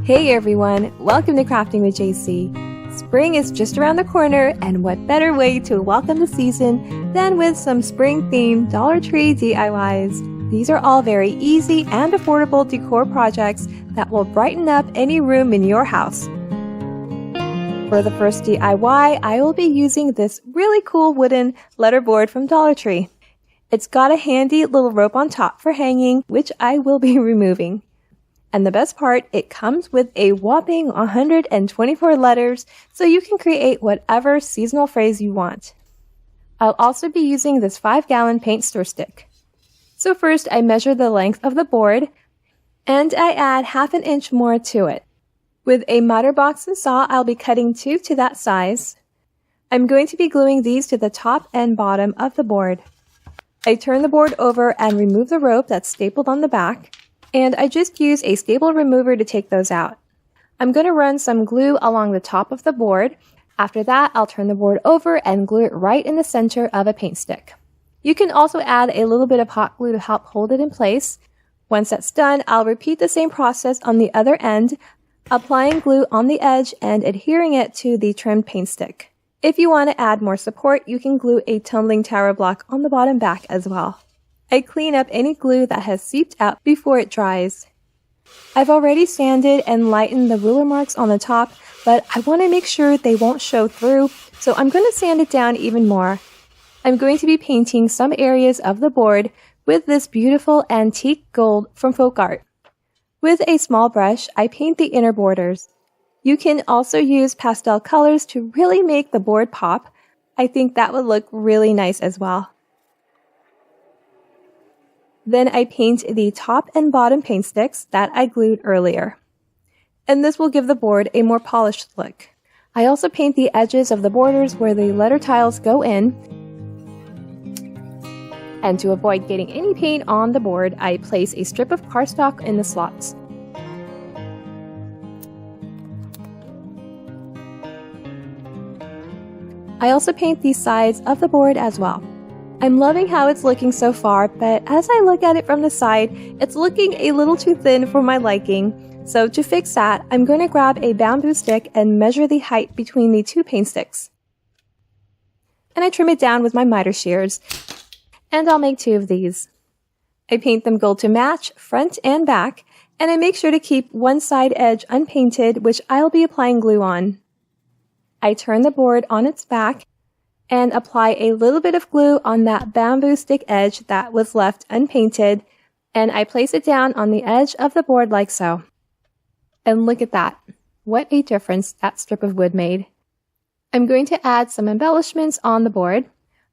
Hey everyone, welcome to Crafting with JC. Spring is just around the corner, and what better way to welcome the season than with some spring-themed Dollar Tree DIYs. These are all very easy and affordable decor projects that will brighten up any room in your house. For the first DIY, I will be using this really cool wooden letterboard from Dollar Tree. It's got a handy little rope on top for hanging, which I will be removing. And the best part, it comes with a whopping 124 letters, so you can create whatever seasonal phrase you want. I'll also be using this 5-gallon paint stir stick. So first, I measure the length of the board, and I add ½ an inch more to it. With a miter box and saw, I'll be cutting 2 to that size. I'm going to be gluing these to the top and bottom of the board. I turn the board over and remove the rope that's stapled on the back. And I just use a staple remover to take those out. I'm going to run some glue along the top of the board. After that, I'll turn the board over and glue it right in the center of a paint stick. You can also add a little bit of hot glue to help hold it in place. Once that's done, I'll repeat the same process on the other end, applying glue on the edge and adhering it to the trimmed paint stick. If you want to add more support, you can glue a tumbling tower block on the bottom back as well. I clean up any glue that has seeped out before it dries. I've already sanded and lightened the ruler marks on the top, but I want to make sure they won't show through, so I'm going to sand it down even more. I'm going to be painting some areas of the board with this beautiful antique gold from FolkArt. With a small brush, I paint the inner borders. You can also use pastel colors to really make the board pop. I think that would look really nice as well. Then I paint the top and bottom paint sticks that I glued earlier. And this will give the board a more polished look. I also paint the edges of the borders where the letter tiles go in. And to avoid getting any paint on the board, I place a strip of cardstock in the slots. I also paint the sides of the board as well. I'm loving how it's looking so far, but as I look at it from the side, it's looking a little too thin for my liking. So to fix that, I'm going to grab a bamboo stick and measure the height between the 2 paint sticks. And I trim it down with my miter shears. And I'll make 2 of these. I paint them gold to match, front and back, and I make sure to keep one side edge unpainted, which I'll be applying glue on. I turn the board on its back and apply a little bit of glue on that bamboo stick edge that was left unpainted, and I place it down on the edge of the board like so. And look at that. What a difference that strip of wood made. I'm going to add some embellishments on the board.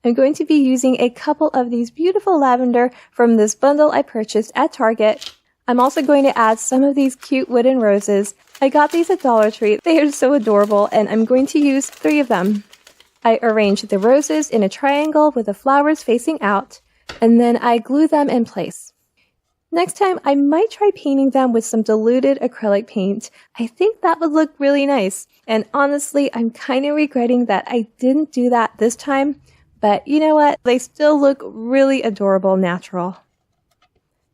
I'm going to be using a couple of these beautiful lavender from this bundle I purchased at Target. I'm also going to add some of these cute wooden roses. I got these at Dollar Tree. They are so adorable, and I'm going to use 3 of them. I arrange the roses in a triangle with the flowers facing out, and then I glue them in place. Next time, I might try painting them with some diluted acrylic paint. I think that would look really nice, and honestly, I'm kind of regretting that I didn't do that this time, but you know what? They still look really adorable natural.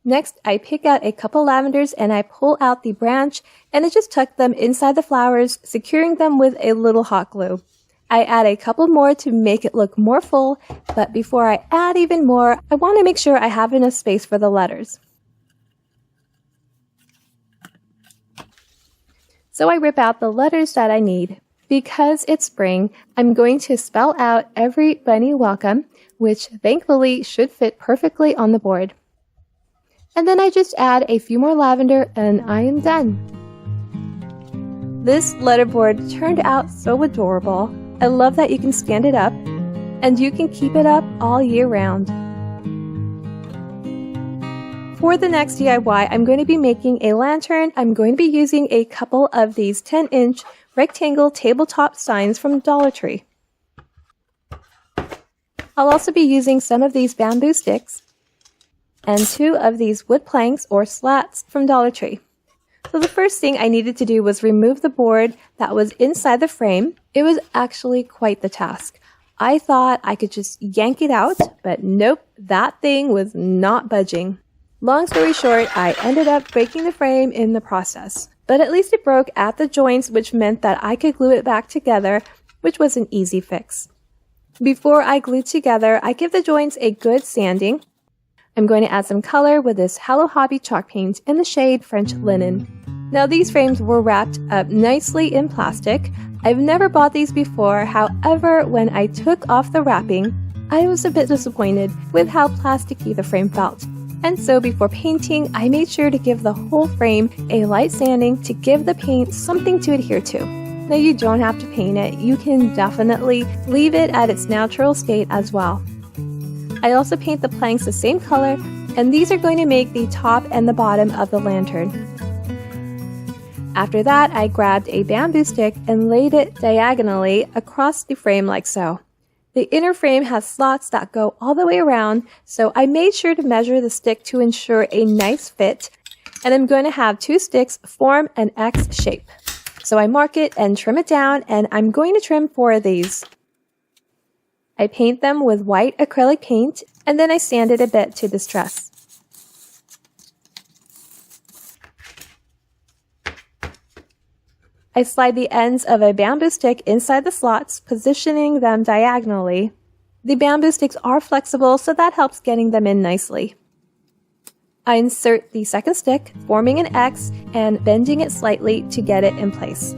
Next, I pick out a couple lavenders and I pull out the branch, and I just tuck them inside the flowers, securing them with a little hot glue. I add a couple more to make it look more full, but before I add even more, I want to make sure I have enough space for the letters. So I rip out the letters that I need. Because it's spring, I'm going to spell out every bunny welcome, which thankfully should fit perfectly on the board. And then I just add a few more lavender and I am done. This letterboard turned out so adorable. I love that you can stand it up, and you can keep it up all year round. For the next DIY, I'm going to be making a lantern. I'm going to be using a couple of these 10-inch rectangle tabletop signs from Dollar Tree. I'll also be using some of these bamboo sticks and 2 of these wood planks or slats from Dollar Tree. So the first thing I needed to do was remove the board that was inside the frame. It was actually quite the task. I thought I could just yank it out, but nope, that thing was not budging. Long story short, I ended up breaking the frame in the process. but at least it broke at the joints, which meant that I could glue it back together, which was an easy fix. Before I glue together, I give the joints a good sanding. I'm going to add some color with this Hello Hobby chalk paint in the shade French Linen. Now these frames were wrapped up nicely in plastic. I've never bought these before, however, when I took off the wrapping, I was a bit disappointed with how plasticky the frame felt. And so before painting, I made sure to give the whole frame a light sanding to give the paint something to adhere to. Now you don't have to paint it, you can definitely leave it at its natural state as well. I also paint the planks the same color, and these are going to make the top and the bottom of the lantern. After that, I grabbed a bamboo stick and laid it diagonally across the frame like so. The inner frame has slots that go all the way around, so I made sure to measure the stick to ensure a nice fit, and I'm going to have 2 sticks form an X shape. So I mark it and trim it down, and I'm going to trim 4 of these. I paint them with white acrylic paint, and then I sand it a bit to distress. I slide the ends of a bamboo stick inside the slots, positioning them diagonally. The bamboo sticks are flexible, so that helps getting them in nicely. I insert the second stick, forming an X and bending it slightly to get it in place.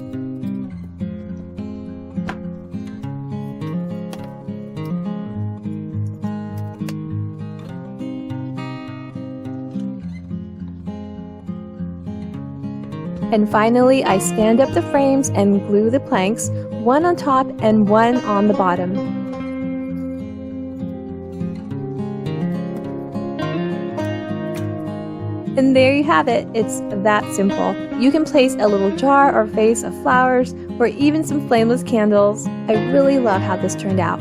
And finally, I stand up the frames and glue the planks, one on top and one on the bottom. And there you have it. It's that simple. You can place a little jar or vase of flowers or even some flameless candles. I really love how this turned out.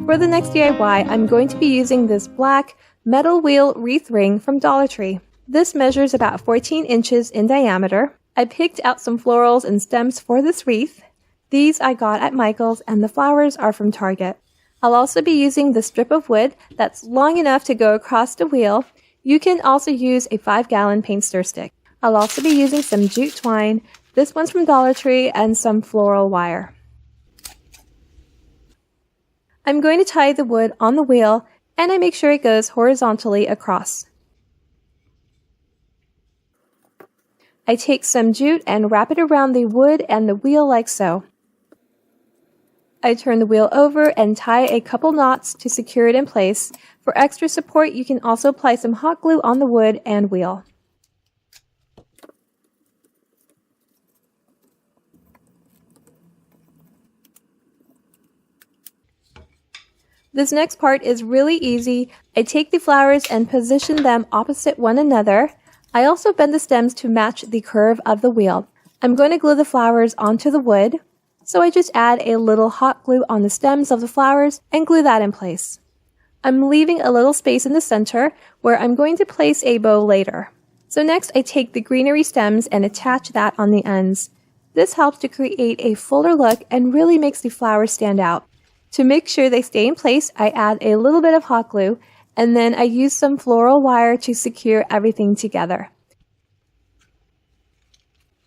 For the next DIY, I'm going to be using this black metal wheel wreath ring from Dollar Tree. This measures about 14 inches in diameter. I picked out some florals and stems for this wreath. These I got at Michael's, and the flowers are from Target. I'll also be using the strip of wood that's long enough to go across the wheel. You can also use a 5-gallon paint stir stick. I'll also be using some jute twine. This one's from Dollar Tree, and some floral wire. I'm going to tie the wood on the wheel, and I make sure it goes horizontally across. I take some jute and wrap it around the wood and the wheel like so. I turn the wheel over and tie a couple knots to secure it in place. For extra support, you can also apply some hot glue on the wood and wheel. This next part is really easy. I take the flowers and position them opposite one another. I also bend the stems to match the curve of the wheel. I'm going to glue the flowers onto the wood, so I just add a little hot glue on the stems of the flowers and glue that in place. I'm leaving a little space in the center where I'm going to place a bow later. So next I take the greenery stems and attach that on the ends. This helps to create a fuller look and really makes the flowers stand out. To make sure they stay in place, I add a little bit of hot glue, and then I use some floral wire to secure everything together.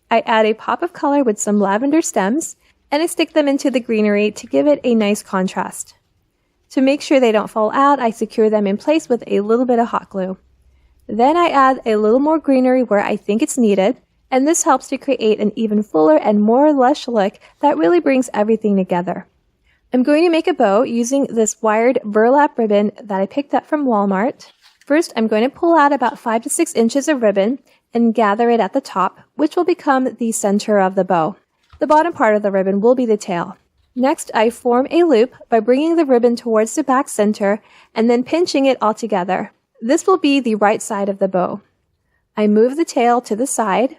I add a pop of color with some lavender stems, and I stick them into the greenery to give it a nice contrast. To make sure they don't fall out, I secure them in place with a little bit of hot glue. Then I add a little more greenery where I think it's needed, and this helps to create an even fuller and more lush look that really brings everything together. I'm going to make a bow using this wired burlap ribbon that I picked up from Walmart. First, I'm going to pull out about 5 to 6 inches of ribbon and gather it at the top, which will become the center of the bow. The bottom part of the ribbon will be the tail. Next, I form a loop by bringing the ribbon towards the back center and then pinching it all together. This will be the right side of the bow. I move the tail to the side.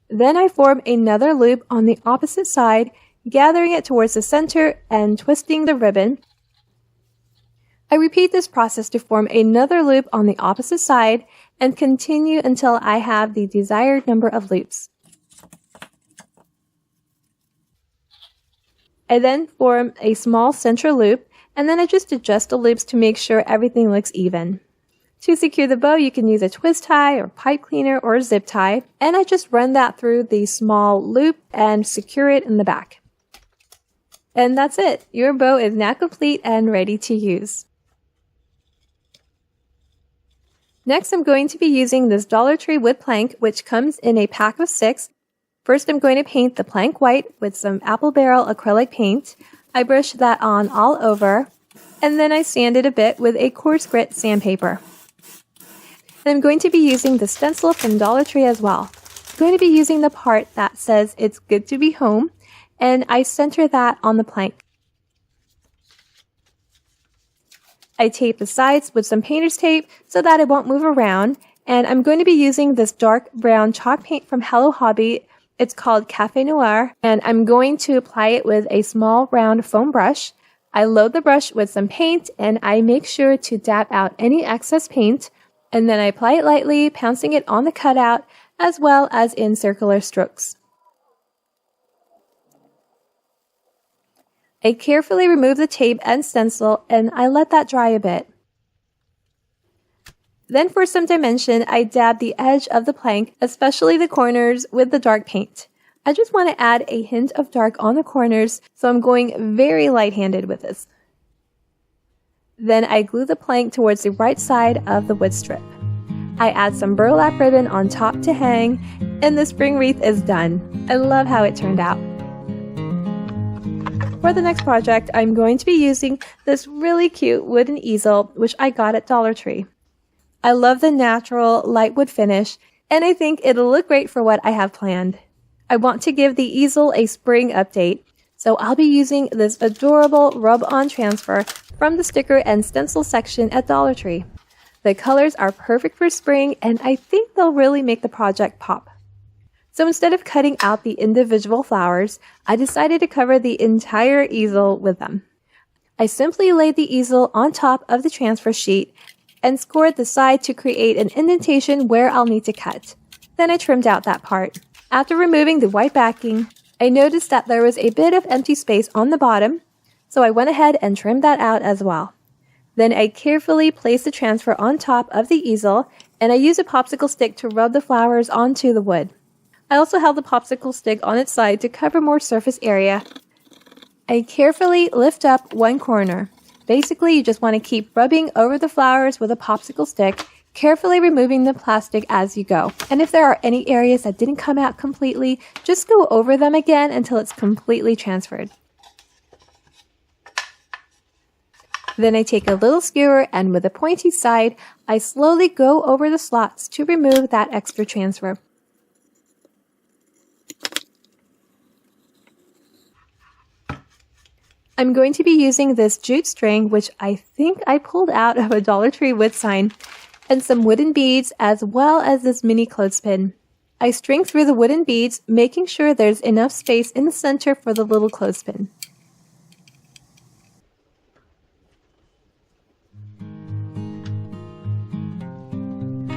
Then I form another loop on the opposite side, gathering it towards the center and twisting the ribbon. I repeat this process to form another loop on the opposite side and continue until I have the desired number of loops. I then form a small center loop, and then I just adjust the loops to make sure everything looks even. To secure the bow, you can use a twist tie or pipe cleaner or a zip tie, and I just run that through the small loop and secure it in the back. And that's it. Your bow is now complete and ready to use. Next, I'm going to be using this Dollar Tree wood plank, which comes in a pack of 6. First, I'm going to paint the plank white with some apple barrel acrylic paint. I brush that on all over, and then I sand it a bit with a coarse grit sandpaper. And I'm going to be using the stencil from Dollar Tree as well. I'm going to be using the part that says "It's good to be home," and I center that on the plank. I tape the sides with some painter's tape so that it won't move around, and I'm going to be using this dark brown chalk paint from Hello Hobby. It's called Cafe Noir, and I'm going to apply it with a small round foam brush. I load the brush with some paint, and I make sure to dab out any excess paint, and then I apply it lightly, pouncing it on the cutout as well as in circular strokes. I carefully remove the tape and stencil, and I let that dry a bit. Then for some dimension, I dab the edge of the plank, especially the corners, with the dark paint. I just want to add a hint of dark on the corners, so I'm going very light-handed with this. Then I glue the plank towards the right side of the wood strip. I add some burlap ribbon on top to hang, and the spring wreath is done. I love how it turned out. For the next project, I'm going to be using this really cute wooden easel, which I got at Dollar Tree. I love the natural light wood finish, and I think it'll look great for what I have planned. I want to give the easel a spring update, so I'll be using this adorable rub-on transfer from the sticker and stencil section at Dollar Tree. The colors are perfect for spring, and I think they'll really make the project pop. So instead of cutting out the individual flowers, I decided to cover the entire easel with them. I simply laid the easel on top of the transfer sheet and scored the side to create an indentation where I'll need to cut. Then I trimmed out that part. After removing the white backing, I noticed that there was a bit of empty space on the bottom, so I went ahead and trimmed that out as well. Then I carefully placed the transfer on top of the easel, and I used a popsicle stick to rub the flowers onto the wood. I also held the popsicle stick on its side to cover more surface area. I carefully lift up one corner. Basically, you just want to keep rubbing over the flowers with a popsicle stick, carefully removing the plastic as you go. And if there are any areas that didn't come out completely, just go over them again until it's completely transferred. Then I take a little skewer, and with a pointy side, I slowly go over the slots to remove that extra transfer. I'm going to be using this jute string, which I think I pulled out of a Dollar Tree wood sign, and some wooden beads, as well as this mini clothespin. I string through the wooden beads, making sure there's enough space in the center for the little clothespin.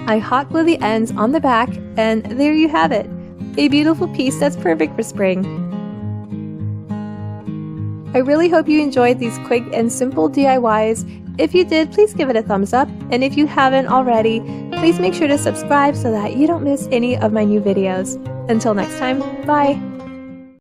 I hot glue the ends on the back, and there you have it. A beautiful piece that's perfect for spring. I really hope you enjoyed these quick and simple DIYs. If you did, please give it a thumbs up, and if you haven't already, please make sure to subscribe so that you don't miss any of my new videos. Until next time, bye!